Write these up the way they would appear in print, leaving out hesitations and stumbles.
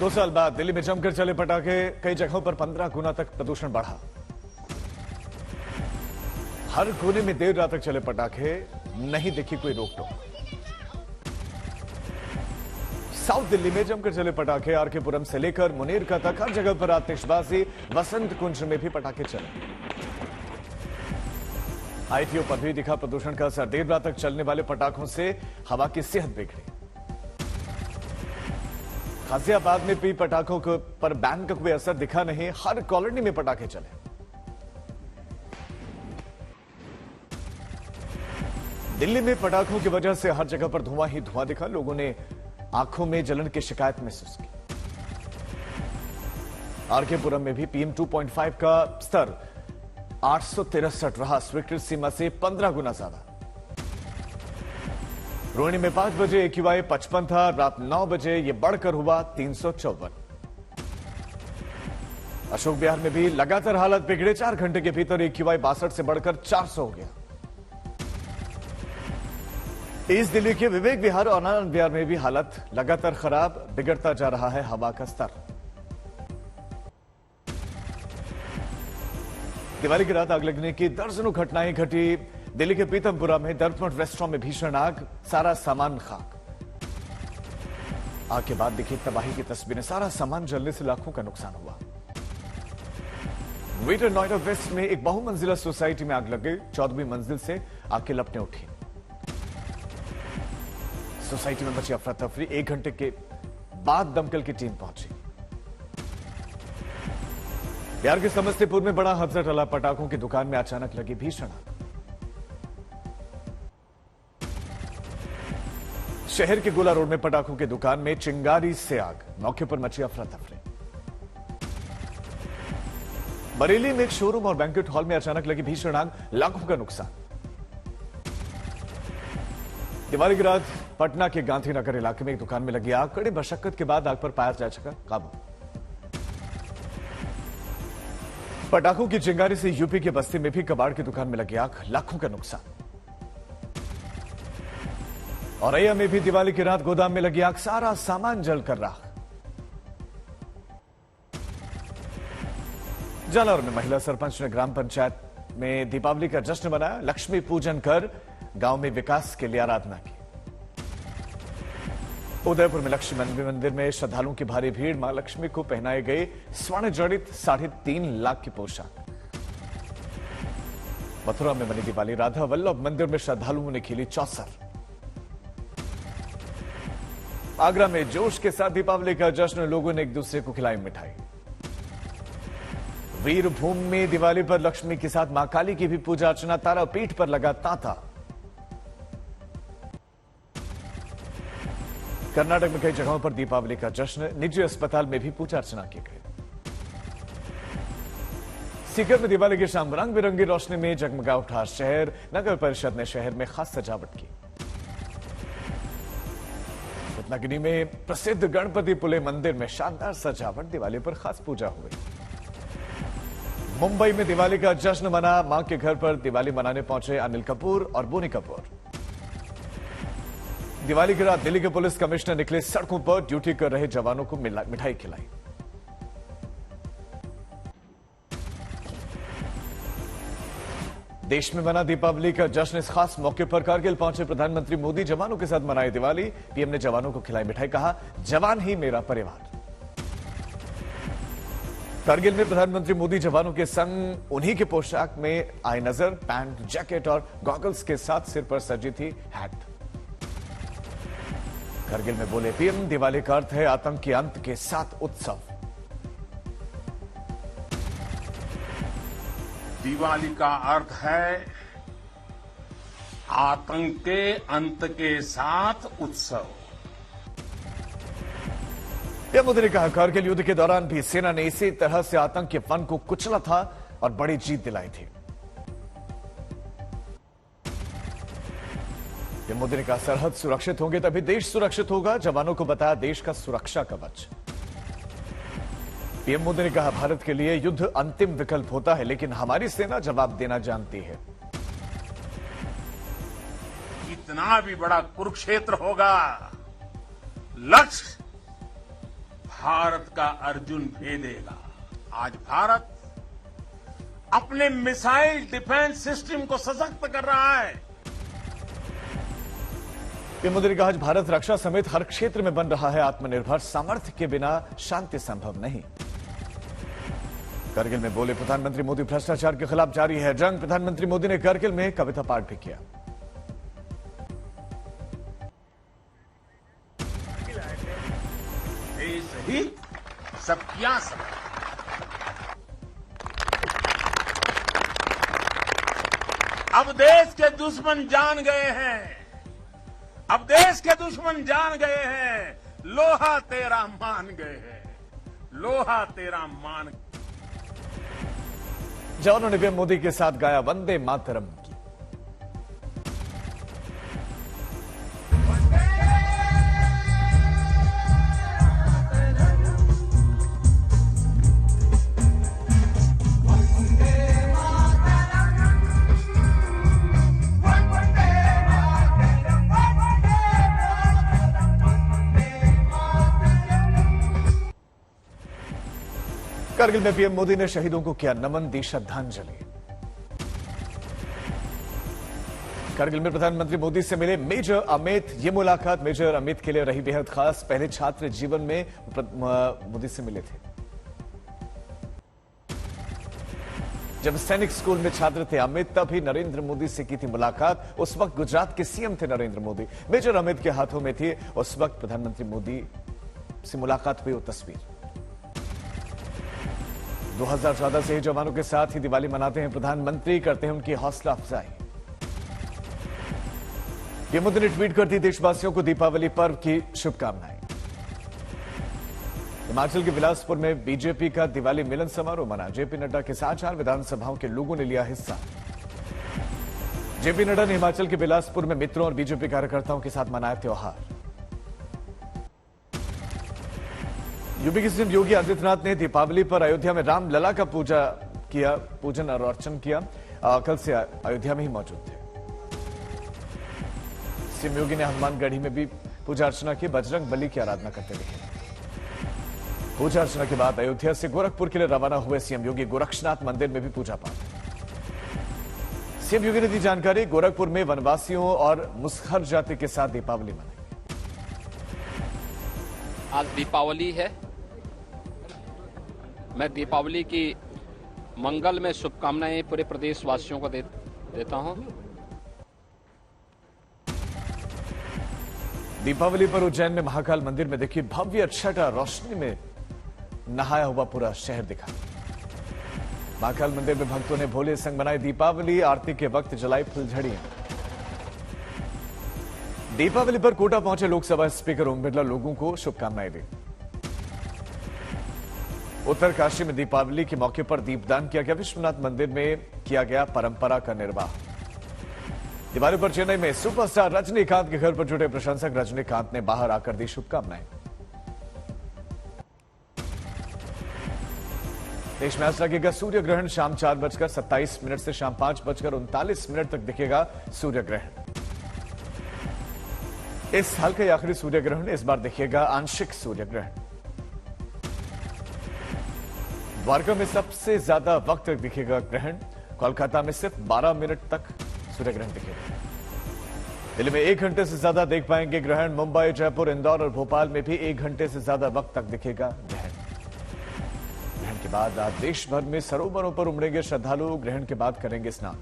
2 साल बाद दिल्ली में जमकर चले पटाखे, कई जगहों पर 15 गुना तक प्रदूषण बढ़ा। हर कोने में देर रात तक चले पटाखे, नहीं दिखी कोई रोक टोक। साउथ दिल्ली में जमकर चले पटाखे, आरकेपुरम से लेकर मुनेरका तक हर जगह पर आतिशबाजी, वसंत कुंज में भी पटाखे चले। आईटीओ पर भी दिखा प्रदूषण का असर, देर रात तक चलने वाले पटाखों से हवा की सेहत बिगड़ी। गाजियाबाद में भी पटाखों पर बैन का कोई असर दिखा नहीं, हर कॉलोनी में पटाखे चले। दिल्ली में पटाखों की वजह से हर जगह पर धुआं ही धुआं दिखा, लोगों ने आंखों में जलन की शिकायत महसूस की। आरकेपुरम में भी PM 2.5 का स्तर 863 रहा, स्वीकृत सीमा से 15 गुना ज्यादा। रोहिणी में 5 बजे AQI 55 था, रात 9 बजे यह बढ़कर हुआ 354। अशोक विहार में भी लगातार हालत बिगड़े, 4 घंटे के भीतर AQI 62 से बढ़कर 400 हो गया। ईस्ट दिल्ली के विवेक विहार और आनंद विहार में भी हालत लगातार खराब, बिगड़ता जा रहा है हवा का स्तर। दिवाली की रात आग लगने की दर्जनों घटनाएं घटी। दिल्ली के पीतमपुरा में दर्पण रेस्टोरेंट में भीषण आग, सारा सामान खाक। आग के बाद दिखी तबाही की तस्वीरें, सारा सामान जलने से लाखों का नुकसान हुआ। ग्रेटर नोएडा वेस्ट में एक बहुमंजिला सोसाइटी में आग लग गई, 14वीं मंजिल से आग की लपटें उठी। सोसाइटी में मची अफरा तफरी, 1 घंटे के बाद दमकल की टीम पहुंची। बिहार के समस्तीपुर में बड़ा हादसा टला, पटाखों की दुकान में अचानक लगी भीषण आग। शहर के गोला रोड में पटाखों की दुकान में चिंगारी से आग, मौके पर मची अफरा तफरी। बरेली में एक शोरूम और बैंक्वेट हॉल में अचानक लगी भीषण आग, लाखों का नुकसान। दिवाली की रात पटना के गांधीनगर इलाके में एक दुकान में लगी आग, कड़ी मशक्कत के बाद आग पर पाया जा सका काबू। पटाखों की चिंगारी से यूपी के बस्ती में भी कबाड़ की दुकान में लगी आग, लाखों का नुकसान। औरैया में भी दिवाली की रात गोदाम में लगी आग, सारा सामान जलकर राख। जालौर में महिला सरपंच ने ग्राम पंचायत में दीपावली का जश्न मनाया, लक्ष्मी पूजन कर गांव में विकास के लिए आराधना की। उदयपुर में लक्ष्मी मंदिर में श्रद्धालुओं की भारी भीड़, मां लक्ष्मी को पहनाए गए स्वर्ण जड़ित 3.5 लाख की पोशाक। मथुरा में बनी दिवाली, राधा वल्लभ मंदिर में श्रद्धालुओं ने खेली चौसर। आगरा में जोश के साथ दीपावली का जश्न, लोगों ने एक दूसरे को खिलाई मिठाई। वीरभूम में दिवाली पर लक्ष्मी के साथ मां काली की भी पूजा अर्चना, तारापीठ पर लगा तांता। कर्नाटक में कई जगहों पर दीपावली का जश्न, निजी अस्पताल में भी पूजा अर्चना की गई। सीकर में दिवाली की शाम रंग बिरंगी रोशनी में जगमगा उठा शहर, नगर परिषद ने शहर में खास सजावट की। रत्नागिरी में प्रसिद्ध गणपति पुले मंदिर में शानदार सजावट, दिवाली पर खास पूजा हुई। मुंबई में दिवाली का जश्न मना, मां के घर पर दिवाली मनाने पहुंचे अनिल कपूर और बोनी कपूर। दिवाली की रात दिल्ली के पुलिस कमिश्नर निकले सड़कों पर, ड्यूटी कर रहे जवानों को मिठाई खिलाई। देश में मना दीपावली का जश्न, इस खास मौके पर कारगिल पहुंचे प्रधानमंत्री मोदी, जवानों के साथ मनाई दिवाली। पीएम ने जवानों को खिलाई मिठाई, कहा जवान ही मेरा परिवार। कारगिल में प्रधानमंत्री मोदी जवानों के संग उन्हीं के पोशाक में आए नजर, पैंट, जैकेट और गॉगल्स के साथ सिर पर सजी थी हैट। कारगिल में बोले पीएम, दिवाली का अर्थ है आतंक के अंत के साथ उत्सव। दिवाली का अर्थ है आतंक के अंत के साथ उत्सव। पीएम मोदी ने कहा कारगिल युद्ध के दौरान भी सेना ने इसी तरह से आतंक के फन को कुचला था और बड़ी जीत दिलाई थी। पीएम मोदी ने कहा सरहद सुरक्षित होंगे तभी देश सुरक्षित होगा, जवानों को बताया देश का सुरक्षा कवच। पीएम मोदी ने कहा भारत के लिए युद्ध अंतिम विकल्प होता है, लेकिन हमारी सेना जवाब देना जानती है। कितना भी बड़ा कुरुक्षेत्र होगा, लक्ष्य भारत का अर्जुन भेदेगा। आज भारत अपने मिसाइल डिफेंस सिस्टम को सशक्त कर रहा है। पीएम मोदी ने कहा, आज भारत रक्षा समेत हर क्षेत्र में बन रहा है आत्मनिर्भर। सामर्थ्य के बिना शांति संभव नहीं। करगिल में बोले प्रधानमंत्री मोदी, भ्रष्टाचार के खिलाफ जारी है जंग। प्रधानमंत्री मोदी ने करगिल में कविता पाठ भी किया। देश ही सबकियां सब। अब देश के दुश्मन जान गए हैं। अब देश के दुश्मन जान गए हैं, लोहा तेरा मान गए हैं। लोहा तेरा मान। जवानों ने पीएम मोदी के साथ गाया वंदे मातरम की। करगिल में पीएम मोदी ने शहीदों को किया नमन, दी श्रद्धांजलि। करगिल में प्रधानमंत्री मोदी से मिले मेजर अमित। ये मुलाकात मेजर अमित के लिए रही बेहद खास। पहले छात्र जीवन में मोदी से मिले थे। जब सैनिक स्कूल में छात्र थे अमित, तभी नरेंद्र मोदी से की थी मुलाकात। उस वक्त गुजरात के सीएम थे नरेंद्र मोदी। मेजर अमित के हाथों में थी उस वक्त प्रधानमंत्री मोदी से मुलाकात हुई वो तस्वीर। 2014 से ही जवानों के साथ ही दिवाली मनाते हैं प्रधानमंत्री, करते हैं उनकी हौसला अफजाई। पीएम मोदी ने ट्वीट कर दी देशवासियों को दीपावली पर्व की शुभकामनाएं। हिमाचल के बिलासपुर में बीजेपी का दिवाली मिलन समारोह मना। जेपी नड्डा के साथ 4 विधानसभाओं के लोगों ने लिया हिस्सा। जेपी नड्डा ने हिमाचल के बिलासपुर में मित्रों और बीजेपी कार्यकर्ताओं के साथ मनाया त्योहार। यूपी के सीएम योगी आदित्यनाथ ने दीपावली पर अयोध्या में रामलला का पूजन और अर्चन किया। कल से अयोध्या में ही मौजूद थे। सीएम योगी ने हनुमानगढ़ी में भी पूजा अर्चना की। बजरंग बली की आराधना करते दिखे। पूजा अर्चना के बाद अयोध्या से गोरखपुर के लिए रवाना हुए सीएम योगी गोरक्षनाथ मंदिर में भी पूजा पाठ। सीएम योगी ने दी जानकारी, गोरखपुर में वनवासियों और मुसहर जाति के साथ दीपावली मनाई। आज दीपावली है। मैं दीपावली की मंगल में शुभकामनाएं पूरे प्रदेशवासियों को देता हूं। दीपावली पर उज्जैन में महाकाल मंदिर में देखी भव्य छटा। रोशनी में नहाया हुआ पूरा शहर दिखा। महाकाल मंदिर में भक्तों ने भोले संग मनाई दीपावली। आरती के वक्त जलाई फुलझड़ियां। दीपावली पर कोटा पहुंचे लोकसभा स्पीकर ओम बिरला, लोगों को शुभकामनाएं दी। उत्तरकाशी में दीपावली के मौके पर दीपदान किया गया। विश्वनाथ मंदिर में किया गया परंपरा का निर्वाह। दिवाली पर चेन्नई में सुपरस्टार रजनीकांत के घर पर जुटे प्रशंसक। रजनीकांत ने बाहर आकर दी शुभकामनाएं। देश में आज लगेगा सूर्य ग्रहण। शाम 4:27 से शाम 5:39 तक दिखेगा सूर्य ग्रहण। इस साल का आखिरी सूर्य ग्रहण इस बार दिखेगा आंशिक सूर्य ग्रहण। द्वारका में सबसे ज्यादा वक्त तक दिखेगा ग्रहण। कोलकाता में सिर्फ 12 मिनट तक सूर्य ग्रहण दिखेगा। दिल्ली में 1 घंटे से ज्यादा देख पाएंगे ग्रहण। मुंबई, जयपुर, इंदौर और भोपाल में भी 1 घंटे से ज्यादा वक्त तक दिखेगा ग्रहण। ग्रहण के बाद आज देश भर में सरोवरों पर उमड़ेंगे श्रद्धालु। ग्रहण के बाद करेंगे स्नान।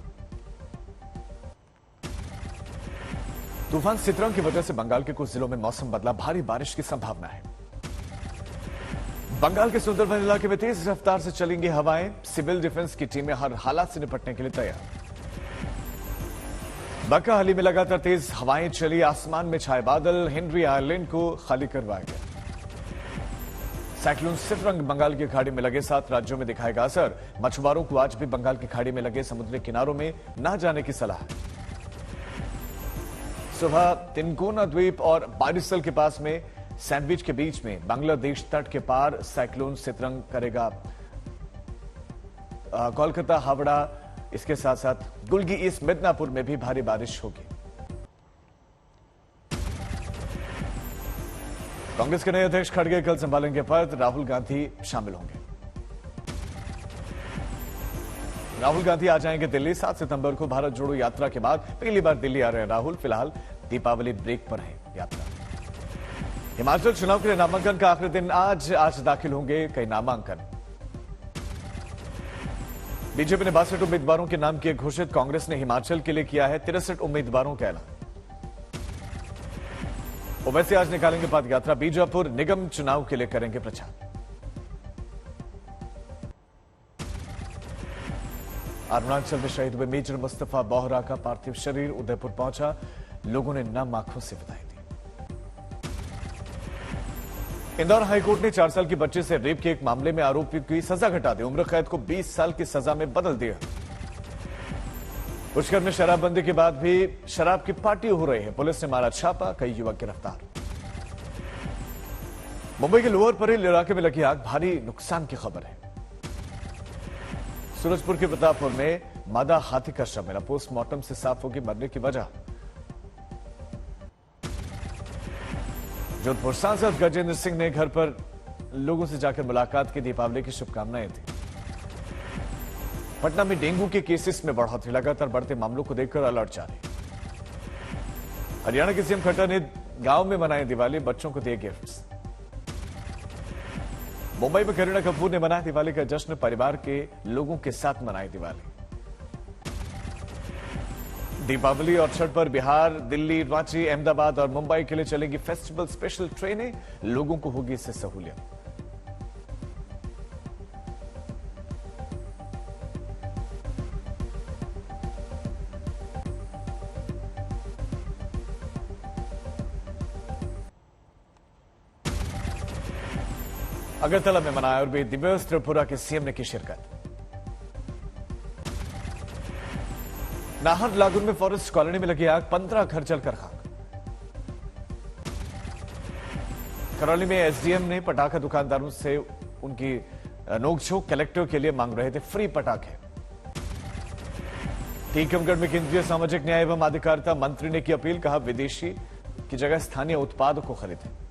तूफान सितरंग की वजह से बंगाल के कुछ जिलों में मौसम बदला। भारी बारिश की संभावना है। बंगाल के सुंदरबन इलाके में तेज रफ्तार से चलेंगी हवाएं। सिविल डिफेंस की टीमें हर हालात से निपटने के लिए तैयार। बकाहाली में लगातार तेज हवाएं चली। आसमान में छाए बादल। हेनरी आइलैंड को खाली करवाया गया। साइक्लोन सितरंग बंगाल की खाड़ी में लगे 7 राज्यों में दिखाएगा असर। मछुआरों को आज भी बंगाल की खाड़ी में लगे समुद्री किनारों में न जाने की सलाह है। सुबह तिनकोना द्वीप और बारिसल के पास में सैंडविच के बीच में बांग्लादेश तट के पार साइक्लोन सितरंग करेगा। कोलकाता, हावड़ा, इसके साथ साथ गुलगी ईस्ट मिदनापुर में भी भारी बारिश होगी। कांग्रेस के नए अध्यक्ष खड़गे कल संभालेंगे पद, राहुल गांधी शामिल होंगे। राहुल गांधी आ जाएंगे दिल्ली। 7 सितंबर को भारत जोड़ो यात्रा के बाद पहली बार दिल्ली आ रहे हैं राहुल। फिलहाल दीपावली ब्रेक पर है यात्रा। हिमाचल चुनाव के लिए नामांकन का आखिरी दिन आज दाखिल होंगे कई नामांकन। बीजेपी ने 62 उम्मीदवारों के नाम किए घोषित। कांग्रेस ने हिमाचल के लिए किया है 63 उम्मीदवारों का ऐलान। ओवैसी आज निकालेंगे पद यात्रा। बीजापुर निगम चुनाव के लिए करेंगे प्रचार। अरुणाचल में शहीद हुए मेजर मुस्तफा बोहरा का पार्थिव शरीर उदयपुर पहुंचा। लोगों ने नम आंखों से विदाई दी। इंदौर हाईकोर्ट ने 4 साल की बच्चे से रेप के एक मामले में आरोपी की सजा घटा दी। उम्र कैद को 20 साल की सजा में बदल दिया। पुष्कर में शराबबंदी के बाद भी शराब की पार्टी हो रही है। पुलिस ने मारा छापा, कई युवक गिरफ्तार। मुंबई के लोअर परेल इलाके में लगी आग, भारी नुकसान की खबर है। सूरजपुर के प्रतापपुर में मादा हाथी का शव मिला। पोस्टमार्टम से साफ होगी मरने की वजह। जोधपुर सांसद गजेंद्र सिंह ने घर पर लोगों से जाकर मुलाकात की, दीपावली की शुभकामनाएं दी। पटना में डेंगू के केसेस में बढ़ोतरी, लगातार बढ़ते मामलों को देखकर अलर्ट जारी। हरियाणा के सीएम खट्टर ने गांव में मनाई दिवाली, बच्चों को दिए गिफ्ट्स। मुंबई में करीना कपूर ने मनाया दिवाली का जश्न, परिवार के लोगों के साथ मनाई दिवाली। दीपावली और छठ पर बिहार, दिल्ली, रांची, अहमदाबाद और मुंबई के लिए चलेंगी फेस्टिवल स्पेशल ट्रेनें। लोगों को होगी इससे सहूलियत। अगरतला में मनाया और भी दिवस, त्रिपुरा के सीएम ने की शिरकत। नाहर लागुन में फॉरेस्ट कॉलोनी में लगी आग, 15 घर जलकर खाक। करौली में एसडीएम ने पटाखा दुकानदारों से उनकी नोकझोंक, कलेक्टर के लिए मांग रहे थे फ्री पटाखे। टीकमगढ़ में केंद्रीय सामाजिक न्याय एवं अधिकारिता मंत्री ने की अपील, कहा विदेशी की जगह स्थानीय उत्पाद को खरीदें।